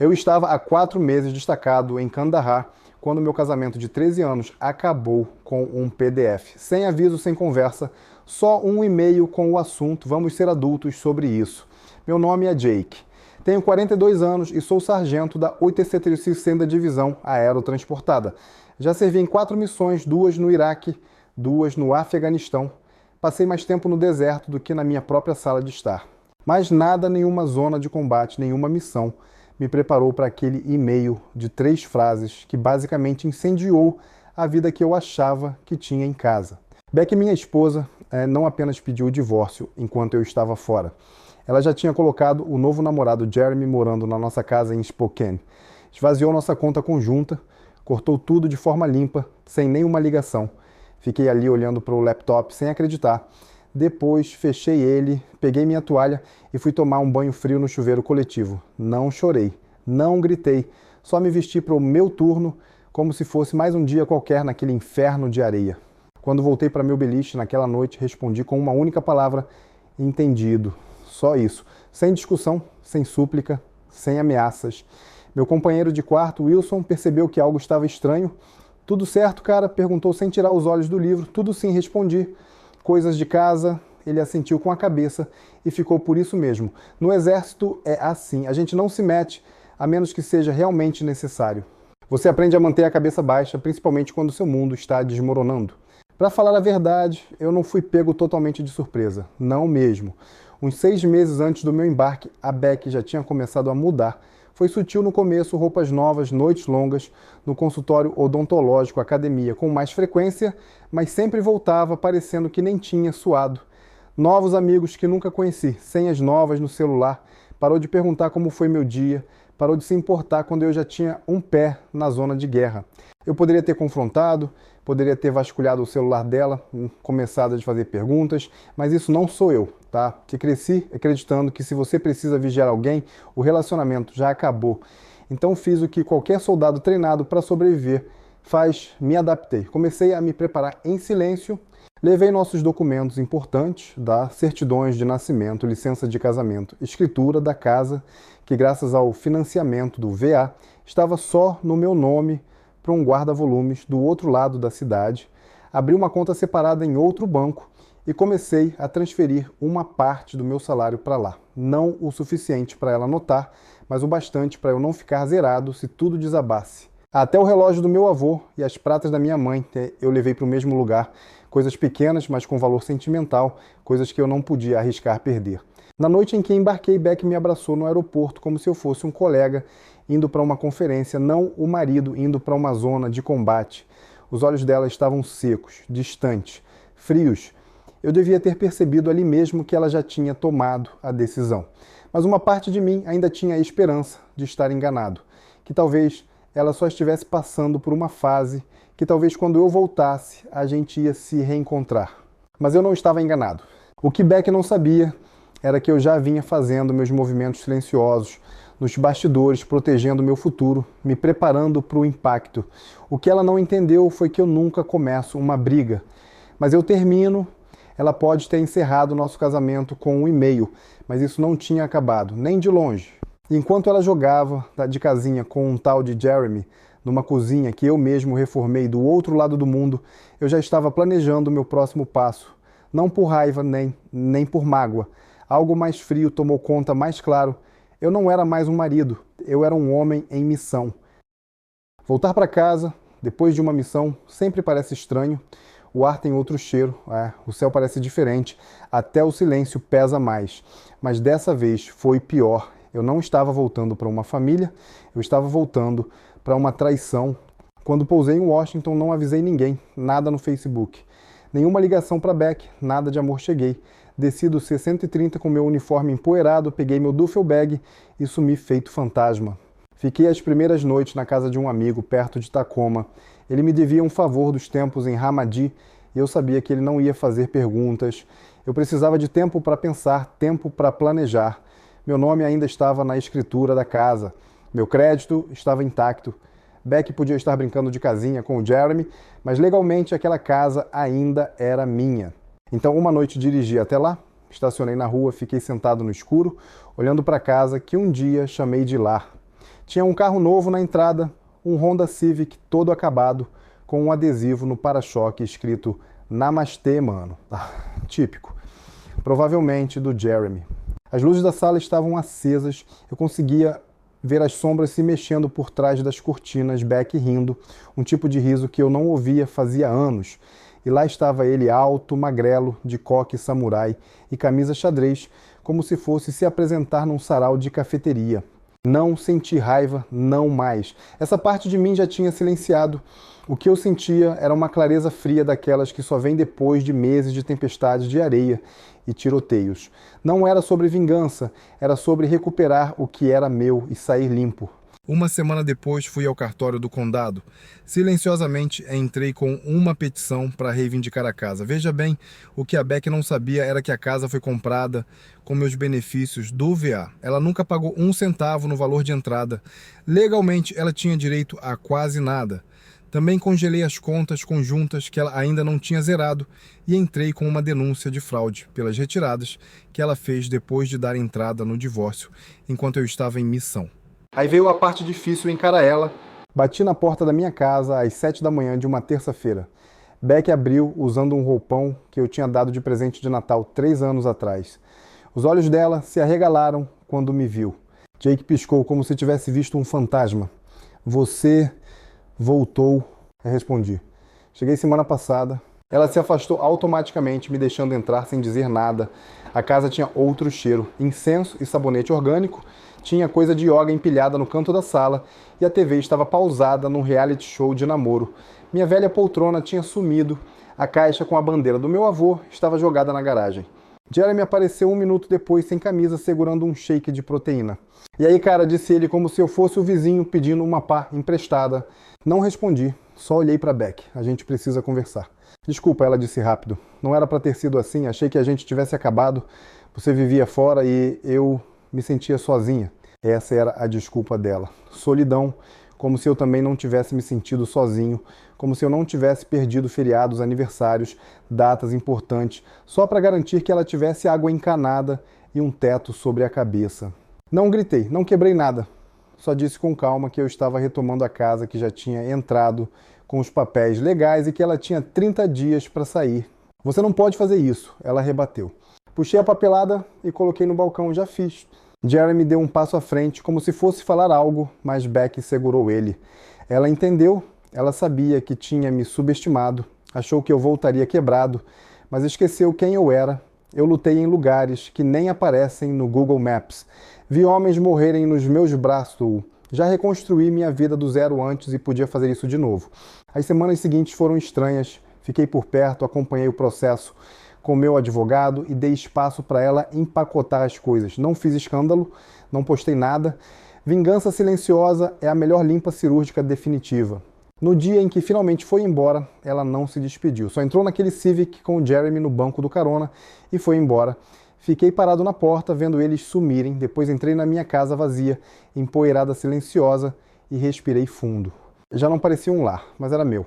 Eu estava há 4 meses destacado em Kandahar, quando meu casamento de 13 anos acabou com um PDF. Sem aviso, sem conversa, só um e-mail com o assunto "Vamos ser adultos" sobre isso. Meu nome é Jake. Tenho 42 anos e sou sargento da 86ª Divisão Aerotransportada. Já servi em 4 missões, 2 no Iraque, 2 no Afeganistão. Passei mais tempo no deserto do que na minha própria sala de estar. Mas nada, nenhuma zona de combate, nenhuma missão me preparou para aquele e-mail de 3 frases que basicamente incendiou a vida que eu achava que tinha em casa. Beck, minha esposa, não apenas pediu o divórcio enquanto eu estava fora. Ela já tinha colocado o novo namorado Jeremy morando na nossa casa em Spokane. Esvaziou nossa conta conjunta, cortou tudo de forma limpa, sem nenhuma ligação. Fiquei ali olhando para o laptop sem acreditar. Depois fechei ele, peguei minha toalha e fui tomar um banho frio no chuveiro coletivo. Não chorei, não gritei, só me vesti para o meu turno como se fosse mais um dia qualquer naquele inferno de areia. Quando voltei para meu beliche naquela noite, respondi com uma única palavra: entendido. Só isso, sem discussão, sem súplica, sem ameaças. Meu companheiro de quarto, Wilson, percebeu que algo estava estranho. Tudo certo, cara? Perguntou sem tirar os olhos do livro. Tudo sim, respondi. Coisas de casa, ele assentiu com a cabeça e ficou por isso mesmo. No exército é assim, a gente não se mete a menos que seja realmente necessário. Você aprende a manter a cabeça baixa, principalmente quando o seu mundo está desmoronando. Para falar a verdade, eu não fui pego totalmente de surpresa, não mesmo. Uns 6 meses antes do meu embarque, a Beck já tinha começado a mudar. Foi sutil no começo, roupas novas, noites longas, no consultório odontológico, academia, com mais frequência, mas sempre voltava parecendo que nem tinha suado. Novos amigos que nunca conheci, senhas novas no celular, parou de perguntar como foi meu dia, parou de se importar quando eu já tinha um pé na zona de guerra. Eu poderia ter confrontado, poderia ter vasculhado o celular dela, começado a fazer perguntas, mas isso não sou eu, tá? Que cresci acreditando que se você precisa vigiar alguém, o relacionamento já acabou. Então fiz o que qualquer soldado treinado para sobreviver faz, me adaptei. Comecei a me preparar em silêncio, levei nossos documentos importantes, certidões de nascimento, licença de casamento, escritura da casa, que graças ao financiamento do VA, estava só no meu nome, para um guarda-volumes do outro lado da cidade, abri uma conta separada em outro banco e comecei a transferir uma parte do meu salário para lá. Não o suficiente para ela notar, mas o bastante para eu não ficar zerado se tudo desabasse. Até o relógio do meu avô e as pratas da minha mãe eu levei para o mesmo lugar. Coisas pequenas, mas com valor sentimental, coisas que eu não podia arriscar perder. Na noite em que embarquei, Beck me abraçou no aeroporto como se eu fosse um colega indo para uma conferência, não o marido indo para uma zona de combate. Os olhos dela estavam secos, distantes, frios. Eu devia ter percebido ali mesmo que ela já tinha tomado a decisão. Mas uma parte de mim ainda tinha a esperança de estar enganado. Que talvez ela só estivesse passando por uma fase, que talvez quando eu voltasse a gente ia se reencontrar. Mas eu não estava enganado. O que Beck não sabia era que eu já vinha fazendo meus movimentos silenciosos, nos bastidores, protegendo meu futuro, me preparando para o impacto. O que ela não entendeu foi que eu nunca começo uma briga. Mas eu termino, ela pode ter encerrado o nosso casamento com um e-mail, mas isso não tinha acabado, nem de longe. Enquanto ela jogava de casinha com um tal de Jeremy, numa cozinha que eu mesmo reformei do outro lado do mundo, eu já estava planejando o meu próximo passo. Não por raiva, nem por mágoa. Algo mais frio tomou conta mais claro. Eu não era mais um marido, eu era um homem em missão. Voltar para casa, depois de uma missão, sempre parece estranho. O ar tem outro cheiro, o céu parece diferente, até o silêncio pesa mais. Mas dessa vez foi pior. Eu não estava voltando para uma família, eu estava voltando para uma traição. Quando pousei em Washington, não avisei ninguém, nada no Facebook. Nenhuma ligação para Beck, nada de amor cheguei. Desci do C-130 com meu uniforme empoeirado, peguei meu duffel bag e sumi feito fantasma. Fiquei as primeiras noites na casa de um amigo, perto de Tacoma. Ele me devia um favor dos tempos em Ramadi e eu sabia que ele não ia fazer perguntas. Eu precisava de tempo para pensar, tempo para planejar. Meu nome ainda estava na escritura da casa. Meu crédito estava intacto. Beck podia estar brincando de casinha com o Jeremy, mas legalmente aquela casa ainda era minha. Então uma noite dirigi até lá, estacionei na rua, fiquei sentado no escuro, olhando para a casa que um dia chamei de lar. Tinha um carro novo na entrada, um Honda Civic todo acabado, com um adesivo no para-choque escrito Namastê, mano. Típico. Provavelmente do Jeremy. As luzes da sala estavam acesas, eu conseguia ver as sombras se mexendo por trás das cortinas, Beck rindo, um tipo de riso que eu não ouvia fazia anos. E lá estava ele alto, magrelo, de coque samurai e camisa xadrez, como se fosse se apresentar num sarau de cafeteria. Não senti raiva, não mais. Essa parte de mim já tinha silenciado. O que eu sentia era uma clareza fria daquelas que só vem depois de meses de tempestades de areia e tiroteios. Não era sobre vingança, era sobre recuperar o que era meu e sair limpo. Uma semana depois fui ao cartório do condado. Silenciosamente entrei com uma petição para reivindicar a casa. Veja bem, o que a Beck não sabia era que a casa foi comprada com meus benefícios do VA. Ela nunca pagou um centavo no valor de entrada. Legalmente, ela tinha direito a quase nada. Também congelei as contas conjuntas que ela ainda não tinha zerado e entrei com uma denúncia de fraude pelas retiradas que ela fez depois de dar entrada no divórcio, enquanto eu estava em missão. Aí veio a parte difícil em Caraella. Bati na porta da minha casa às 7 da manhã de uma terça-feira. Beck abriu usando um roupão que eu tinha dado de presente de Natal 3 anos atrás. Os olhos dela se arregalaram quando me viu. Jake piscou como se tivesse visto um fantasma. Você voltou, eu respondi. Cheguei semana passada. Ela se afastou automaticamente, me deixando entrar sem dizer nada. A casa tinha outro cheiro, incenso e sabonete orgânico. Tinha coisa de yoga empilhada no canto da sala e a TV estava pausada num reality show de namoro. Minha velha poltrona tinha sumido. A caixa com a bandeira do meu avô estava jogada na garagem. Jeremy apareceu 1 minuto depois sem camisa, segurando um shake de proteína. E aí, cara, disse ele como se eu fosse o vizinho pedindo uma pá emprestada. Não respondi, só olhei para Beck. A gente precisa conversar. Desculpa, ela disse rápido. Não era para ter sido assim, achei que a gente tivesse acabado. Você vivia fora e eu me sentia sozinha. Essa era a desculpa dela. Solidão, como se eu também não tivesse me sentido sozinho, como se eu não tivesse perdido feriados, aniversários, datas importantes, só para garantir que ela tivesse água encanada e um teto sobre a cabeça. Não gritei, não quebrei nada. Só disse com calma que eu estava retomando a casa que já tinha entrado com os papéis legais e que ela tinha 30 dias para sair. Você não pode fazer isso, ela rebateu. Puxei a papelada e coloquei no balcão, já fiz. Jeremy deu um passo à frente, como se fosse falar algo, mas Beck segurou ele. Ela entendeu, ela sabia que tinha me subestimado, achou que eu voltaria quebrado, mas esqueceu quem eu era. Eu lutei em lugares que nem aparecem no Google Maps. Vi homens morrerem nos meus braços. Já reconstruí minha vida do zero antes e podia fazer isso de novo. As semanas seguintes foram estranhas. Fiquei por perto, acompanhei o processo com meu advogado e dei espaço para ela empacotar as coisas. Não fiz escândalo, não postei nada. Vingança silenciosa é a melhor limpa cirúrgica definitiva. No dia em que finalmente foi embora, ela não se despediu. Só entrou naquele Civic com o Jeremy no banco do carona e foi embora. Fiquei parado na porta, vendo eles sumirem. Depois entrei na minha casa vazia, empoeirada silenciosa, e respirei fundo. Já não parecia um lar, mas era meu.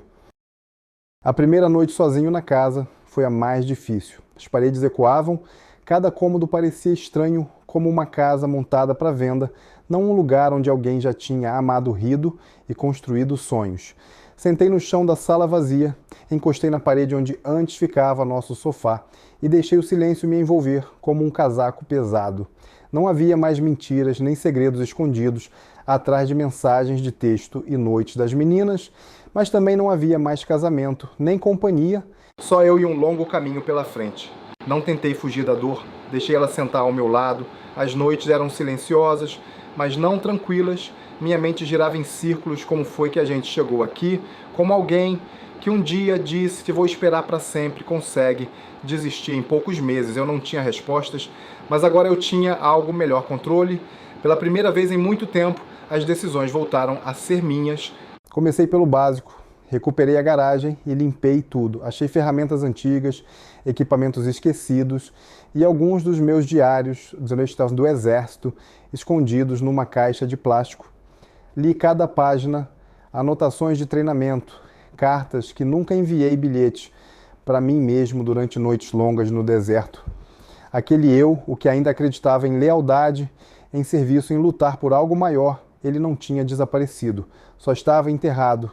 A primeira noite sozinho na casa foi a mais difícil. As paredes ecoavam, cada cômodo parecia estranho, como uma casa montada para venda, não um lugar onde alguém já tinha amado, rido e construído sonhos. Sentei no chão da sala vazia, encostei na parede onde antes ficava nosso sofá e deixei o silêncio me envolver como um casaco pesado. Não havia mais mentiras nem segredos escondidos atrás de mensagens de texto e noites das meninas, mas também não havia mais casamento, nem companhia, só eu e um longo caminho pela frente. Não tentei fugir da dor, deixei ela sentar ao meu lado. As noites eram silenciosas, mas não tranquilas. Minha mente girava em círculos, como foi que a gente chegou aqui, como alguém que um dia disse que vou esperar para sempre, consegue desistir em poucos meses. Eu não tinha respostas, mas agora eu tinha algo melhor, controle. Pela primeira vez em muito tempo, as decisões voltaram a ser minhas. Comecei pelo básico. Recuperei a garagem e limpei tudo. Achei ferramentas antigas, equipamentos esquecidos e alguns dos meus diários do exército escondidos numa caixa de plástico. Li cada página, anotações de treinamento, cartas que nunca enviei bilhete para mim mesmo durante noites longas no deserto. Aquele eu, o que ainda acreditava em lealdade, em serviço, em lutar por algo maior, ele não tinha desaparecido, só estava enterrado.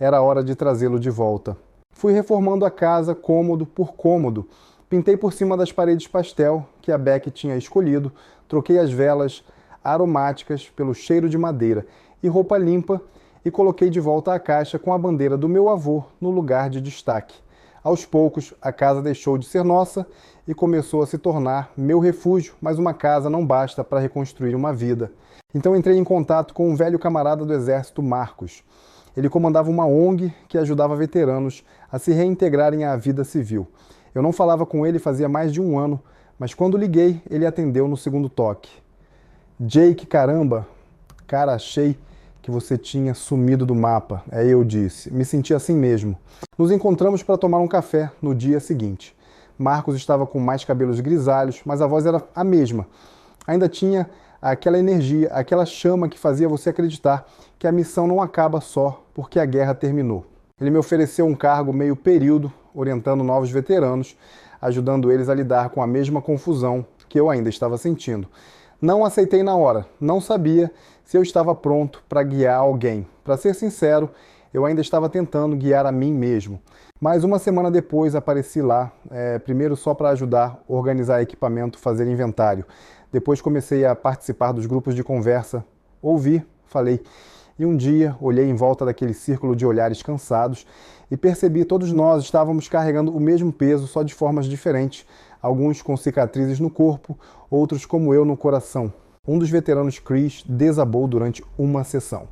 Era hora de trazê-lo de volta. Fui reformando a casa cômodo por cômodo. Pintei por cima das paredes pastel que a Beck tinha escolhido, troquei as velas aromáticas pelo cheiro de madeira e roupa limpa e coloquei de volta a caixa com a bandeira do meu avô no lugar de destaque. Aos poucos, a casa deixou de ser nossa e começou a se tornar meu refúgio, mas uma casa não basta para reconstruir uma vida. Então entrei em contato com um velho camarada do exército, Marcos. Ele comandava uma ONG que ajudava veteranos a se reintegrarem à vida civil. Eu não falava com ele fazia mais de um ano, mas quando liguei, ele atendeu no segundo toque. Jake, caramba, cara, achei que você tinha sumido do mapa. Eu disse. Me senti assim mesmo. Nos encontramos para tomar um café no dia seguinte. Marcos estava com mais cabelos grisalhos, mas a voz era a mesma. Ainda tinha aquela energia, aquela chama que fazia você acreditar que a missão não acaba só porque a guerra terminou. Ele me ofereceu um cargo meio período, orientando novos veteranos, ajudando eles a lidar com a mesma confusão que eu ainda estava sentindo. Não aceitei na hora, não sabia se eu estava pronto para guiar alguém. Para ser sincero, eu ainda estava tentando guiar a mim mesmo. Mas uma semana depois apareci lá, primeiro só para ajudar, organizar equipamento, fazer inventário. Depois comecei a participar dos grupos de conversa, ouvi, falei. E um dia olhei em volta daquele círculo de olhares cansados e percebi que todos nós estávamos carregando o mesmo peso, só de formas diferentes. Alguns com cicatrizes no corpo, outros como eu no coração. Um dos veteranos, Chris, desabou durante uma sessão.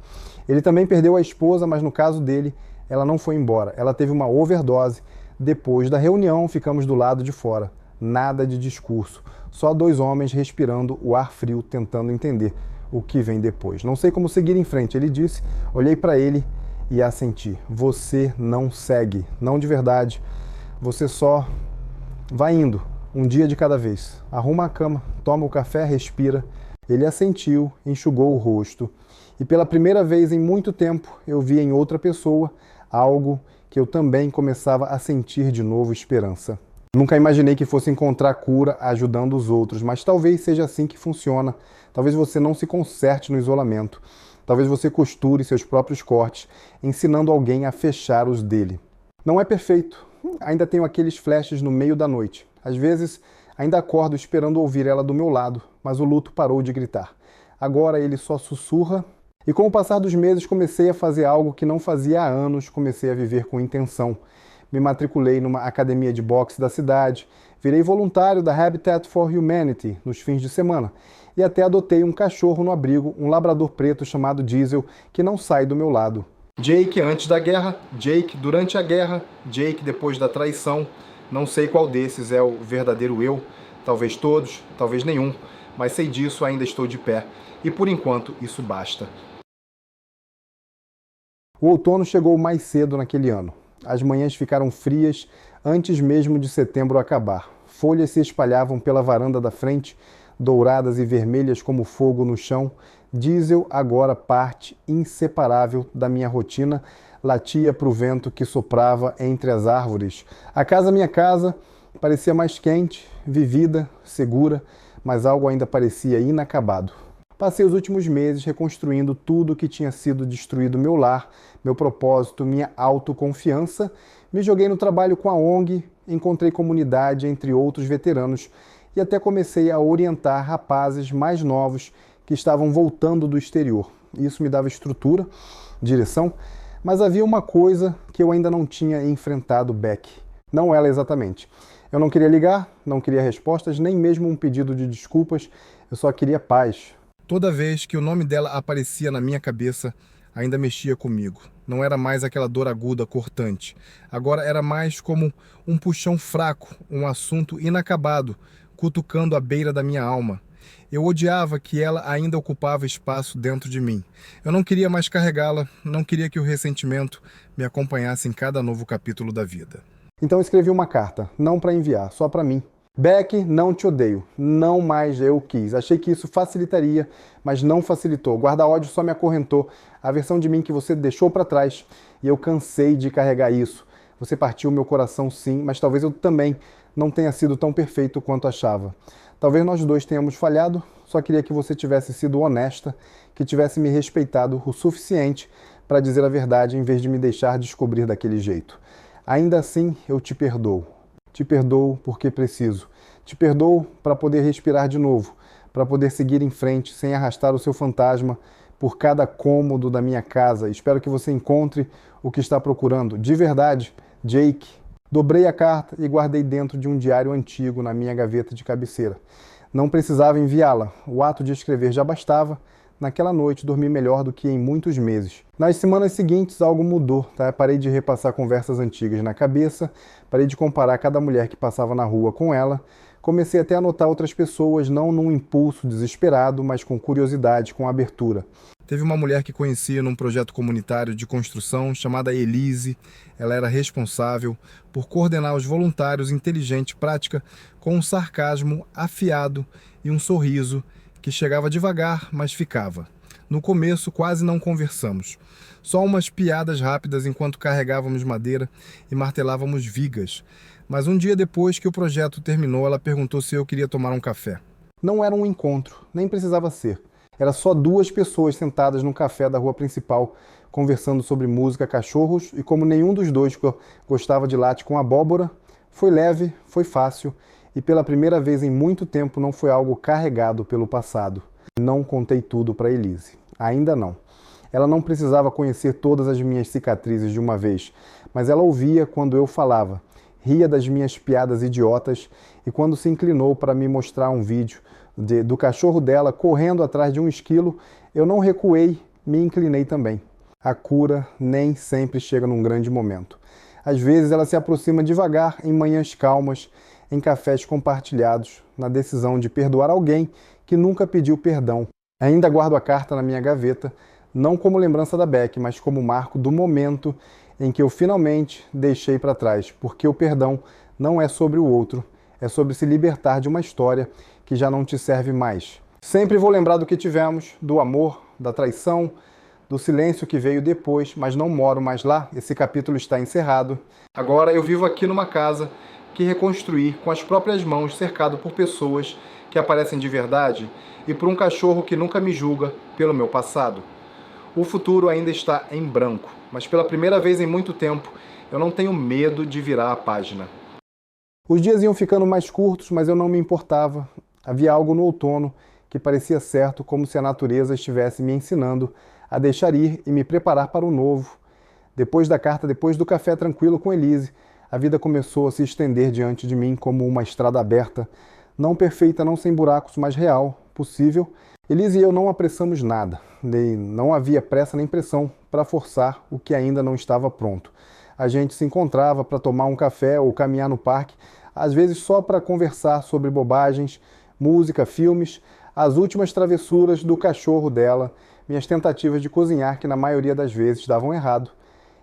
Ele também perdeu a esposa, mas no caso dele, ela não foi embora. Ela teve uma overdose. Depois da reunião, ficamos do lado de fora. Nada de discurso. Só dois homens respirando o ar frio, tentando entender o que vem depois. Não sei como seguir em frente, ele disse. Olhei para ele e assenti. Você não segue, não de verdade. Você só vai indo, um dia de cada vez. Arruma a cama, toma o café, respira. Ele assentiu, enxugou o rosto. E pela primeira vez em muito tempo, eu vi em outra pessoa algo que eu também começava a sentir de novo esperança. Nunca imaginei que fosse encontrar cura ajudando os outros, mas talvez seja assim que funciona. Talvez você não se conserte no isolamento. Talvez você costure seus próprios cortes, ensinando alguém a fechar os dele. Não é perfeito. Ainda tenho aqueles flashes no meio da noite. Às vezes, ainda acordo esperando ouvir ela do meu lado, mas o luto parou de gritar. Agora ele só sussurra. E com o passar dos meses comecei a fazer algo que não fazia há anos, comecei a viver com intenção. Me matriculei numa academia de boxe da cidade, virei voluntário da Habitat for Humanity nos fins de semana e até adotei um cachorro no abrigo, um labrador preto chamado Diesel, que não sai do meu lado. Jake antes da guerra, Jake durante a guerra, Jake depois da traição. Não sei qual desses é o verdadeiro eu, talvez todos, talvez nenhum, mas sei disso, ainda estou de pé. E por enquanto isso basta. O outono chegou mais cedo naquele ano. As manhãs ficaram frias antes mesmo de setembro acabar. Folhas se espalhavam pela varanda da frente, douradas e vermelhas como fogo no chão. Diesel, agora parte inseparável da minha rotina, latia para o vento que soprava entre as árvores. A casa, minha casa, parecia mais quente, vivida, segura, mas algo ainda parecia inacabado. Passei os últimos meses reconstruindo tudo que tinha sido destruído: meu lar, meu propósito, minha autoconfiança. Me joguei no trabalho com a ONG, encontrei comunidade entre outros veteranos e até comecei a orientar rapazes mais novos que estavam voltando do exterior. Isso me dava estrutura, direção, mas havia uma coisa que eu ainda não tinha enfrentado, Beck. Não ela exatamente. Eu não queria ligar, não queria respostas, nem mesmo um pedido de desculpas, eu só queria paz. Toda vez que o nome dela aparecia na minha cabeça, ainda mexia comigo. Não era mais aquela dor aguda, cortante. Agora era mais como um puxão fraco, um assunto inacabado, cutucando a beira da minha alma. Eu odiava que ela ainda ocupava espaço dentro de mim. Eu não queria mais carregá-la, não queria que o ressentimento me acompanhasse em cada novo capítulo da vida. Então escrevi uma carta, não para enviar, só para mim. Beck, não te odeio. Não mais eu quis. Achei que isso facilitaria, mas não facilitou. Guarda-ódio só me acorrentou. A versão de mim que você deixou para trás. E eu cansei de carregar isso. Você partiu meu coração, sim, mas talvez eu também não tenha sido tão perfeito quanto achava. Talvez nós dois tenhamos falhado, só queria que você tivesse sido honesta, que tivesse me respeitado o suficiente para dizer a verdade em vez de me deixar descobrir daquele jeito. Ainda assim, eu te perdoo. Te perdoo porque preciso. Te perdoo para poder respirar de novo, para poder seguir em frente sem arrastar o seu fantasma por cada cômodo da minha casa. Espero que você encontre o que está procurando. De verdade, Jake. Dobrei a carta e guardei dentro de um diário antigo na minha gaveta de cabeceira. Não precisava enviá-la. O ato de escrever já bastava. Naquela noite dormi melhor do que em muitos meses. Nas semanas seguintes algo mudou, tá? Parei de repassar conversas antigas na cabeça, parei de comparar cada mulher que passava na rua com ela. Comecei até a notar outras pessoas, não num impulso desesperado, mas com curiosidade, com abertura. Teve uma mulher que conhecia num projeto comunitário de construção chamada Elise. Ela era responsável por coordenar os voluntários inteligente e prática com um sarcasmo afiado e um sorriso que chegava devagar, mas ficava. No começo quase não conversamos. Só umas piadas rápidas enquanto carregávamos madeira e martelávamos vigas. Mas um dia depois que o projeto terminou, ela perguntou se eu queria tomar um café. Não era um encontro, nem precisava ser. Era só duas pessoas sentadas num café da rua principal, conversando sobre música, cachorros, e como nenhum dos dois gostava de latte com abóbora, foi leve, foi fácil, e pela primeira vez em muito tempo não foi algo carregado pelo passado. Não contei tudo para Elise. Ainda não. Ela não precisava conhecer todas as minhas cicatrizes de uma vez, mas ela ouvia quando eu falava, ria das minhas piadas idiotas, e quando se inclinou para me mostrar um vídeo do cachorro dela correndo atrás de um esquilo, eu não recuei, me inclinei também. A cura nem sempre chega num grande momento. Às vezes ela se aproxima devagar, em manhãs calmas, em cafés compartilhados, na decisão de perdoar alguém que nunca pediu perdão. Ainda guardo a carta na minha gaveta, não como lembrança da Beck, mas como marco do momento em que eu finalmente deixei para trás, porque o perdão não é sobre o outro, é sobre se libertar de uma história que já não te serve mais. Sempre vou lembrar do que tivemos, do amor, da traição, do silêncio que veio depois, mas não moro mais lá, esse capítulo está encerrado. Agora eu vivo aqui numa casa que reconstruí com as próprias mãos, cercado por pessoas que aparecem de verdade e por um cachorro que nunca me julga pelo meu passado. O futuro ainda está em branco, mas pela primeira vez em muito tempo eu não tenho medo de virar a página. Os dias iam ficando mais curtos, mas eu não me importava. Havia algo no outono que parecia certo, como se a natureza estivesse me ensinando a deixar ir e me preparar para o novo. Depois da carta, depois do café tranquilo com Elise, a vida começou a se estender diante de mim como uma estrada aberta, não perfeita, não sem buracos, mas real, possível. Elise e eu não apressamos nada, não havia pressa nem pressão para forçar o que ainda não estava pronto. A gente se encontrava para tomar um café ou caminhar no parque, às vezes só para conversar sobre bobagens, música, filmes, as últimas travessuras do cachorro dela, minhas tentativas de cozinhar que na maioria das vezes davam errado,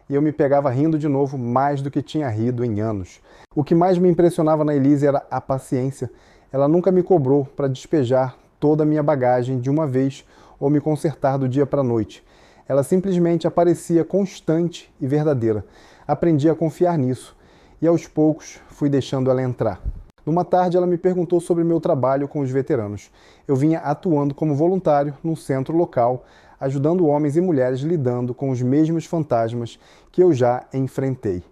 e eu me pegava rindo de novo mais do que tinha rido em anos. O que mais me impressionava na Elise era a paciência. Ela nunca me cobrou para despejar toda a minha bagagem de uma vez ou me consertar do dia para a noite. Ela simplesmente aparecia constante e verdadeira. Aprendi a confiar nisso e aos poucos fui deixando ela entrar. Numa tarde ela me perguntou sobre meu trabalho com os veteranos. Eu vinha atuando como voluntário num centro local, ajudando homens e mulheres lidando com os mesmos fantasmas que eu já enfrentei.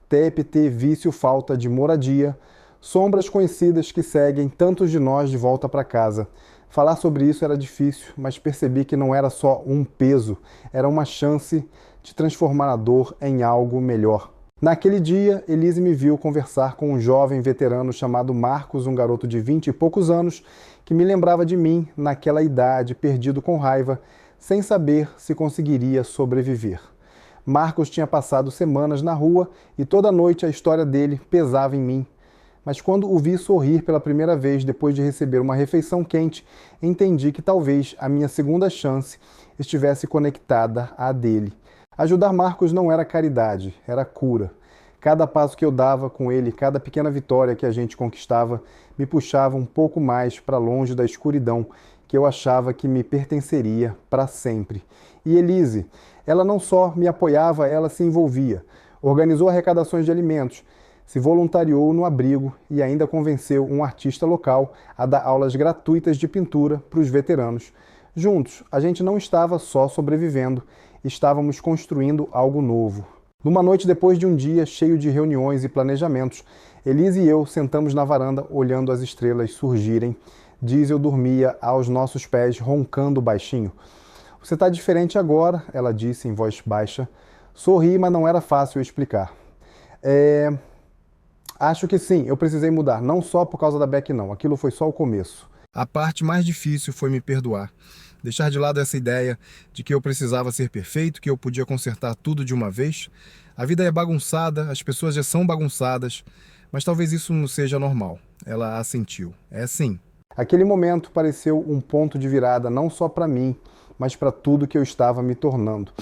TPT, vício, falta de moradia, sombras conhecidas que seguem tantos de nós de volta para casa. Falar sobre isso era difícil, mas percebi que não era só um peso, era uma chance de transformar a dor em algo melhor. Naquele dia, Elise me viu conversar com um jovem veterano chamado Marcos, um garoto de 20 e poucos anos, que me lembrava de mim naquela idade, perdido com raiva, sem saber se conseguiria sobreviver. Marcos tinha passado semanas na rua e toda noite a história dele pesava em mim. Mas quando o vi sorrir pela primeira vez depois de receber uma refeição quente, entendi que talvez a minha segunda chance estivesse conectada à dele. Ajudar Marcos não era caridade, era cura. Cada passo que eu dava com ele, cada pequena vitória que a gente conquistava, me puxava um pouco mais para longe da escuridão que eu achava que me pertenceria para sempre. E Elise, ela não só me apoiava, ela se envolvia. Organizou arrecadações de alimentos, se voluntariou no abrigo e ainda convenceu um artista local a dar aulas gratuitas de pintura para os veteranos. Juntos, a gente não estava só sobrevivendo, estávamos construindo algo novo. Numa noite depois de um dia cheio de reuniões e planejamentos, Elise e eu sentamos na varanda olhando as estrelas surgirem. Diesel dormia aos nossos pés, roncando baixinho. "Você está diferente agora", ela disse em voz baixa. Sorri, mas não era fácil explicar. Acho que sim, eu precisei mudar, não só por causa da Beck não, aquilo foi só o começo. A parte mais difícil foi me perdoar. Deixar de lado essa ideia de que eu precisava ser perfeito, que eu podia consertar tudo de uma vez. A vida é bagunçada, as pessoas já são bagunçadas, mas talvez isso não seja normal. Ela assentiu. É sim. Aquele momento pareceu um ponto de virada não só para mim, mas para tudo que eu estava me tornando.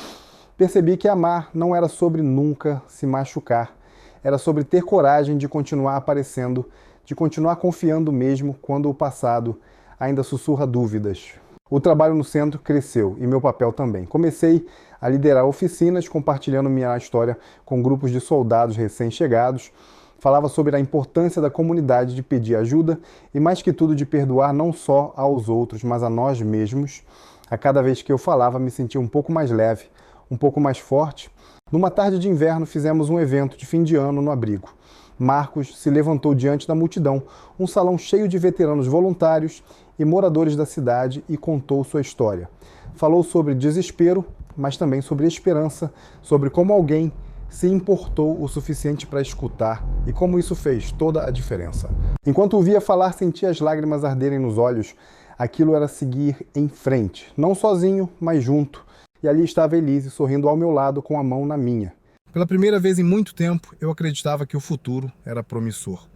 Percebi que amar não era sobre nunca se machucar, era sobre ter coragem de continuar aparecendo, de continuar confiando mesmo quando o passado ainda sussurra dúvidas. O trabalho no centro cresceu e meu papel também. Comecei a liderar oficinas, compartilhando minha história com grupos de soldados recém-chegados. Falava sobre a importância da comunidade de pedir ajuda e, mais que tudo, de perdoar não só aos outros, mas a nós mesmos. A cada vez que eu falava, me sentia um pouco mais leve, um pouco mais forte. Numa tarde de inverno, fizemos um evento de fim de ano no abrigo. Marcos se levantou diante da multidão, um salão cheio de veteranos voluntários e moradores da cidade, e contou sua história. Falou sobre desespero, mas também sobre esperança, sobre como alguém se importou o suficiente para escutar e como isso fez toda a diferença. Enquanto o via falar, sentia as lágrimas arderem nos olhos. Aquilo era seguir em frente, não sozinho, mas junto. E ali estava Elise, sorrindo ao meu lado com a mão na minha. Pela primeira vez em muito tempo, eu acreditava que o futuro era promissor.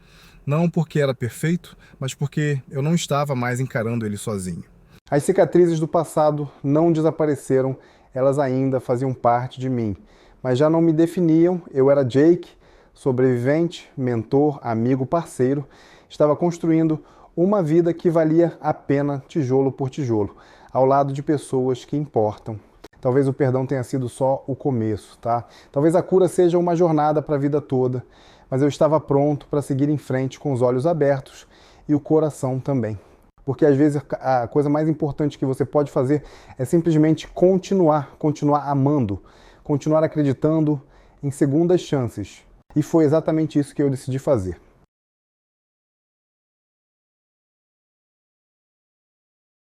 Não porque era perfeito, mas porque eu não estava mais encarando ele sozinho. As cicatrizes do passado não desapareceram, elas ainda faziam parte de mim. Mas já não me definiam, eu era Jake, sobrevivente, mentor, amigo, parceiro. Estava construindo uma vida que valia a pena tijolo por tijolo, ao lado de pessoas que importam. Talvez o perdão tenha sido só o começo, tá? Talvez a cura seja uma jornada para a vida toda, mas eu estava pronto para seguir em frente com os olhos abertos e o coração também. Porque às vezes a coisa mais importante que você pode fazer é simplesmente continuar amando, continuar acreditando em segundas chances. E foi exatamente isso que eu decidi fazer.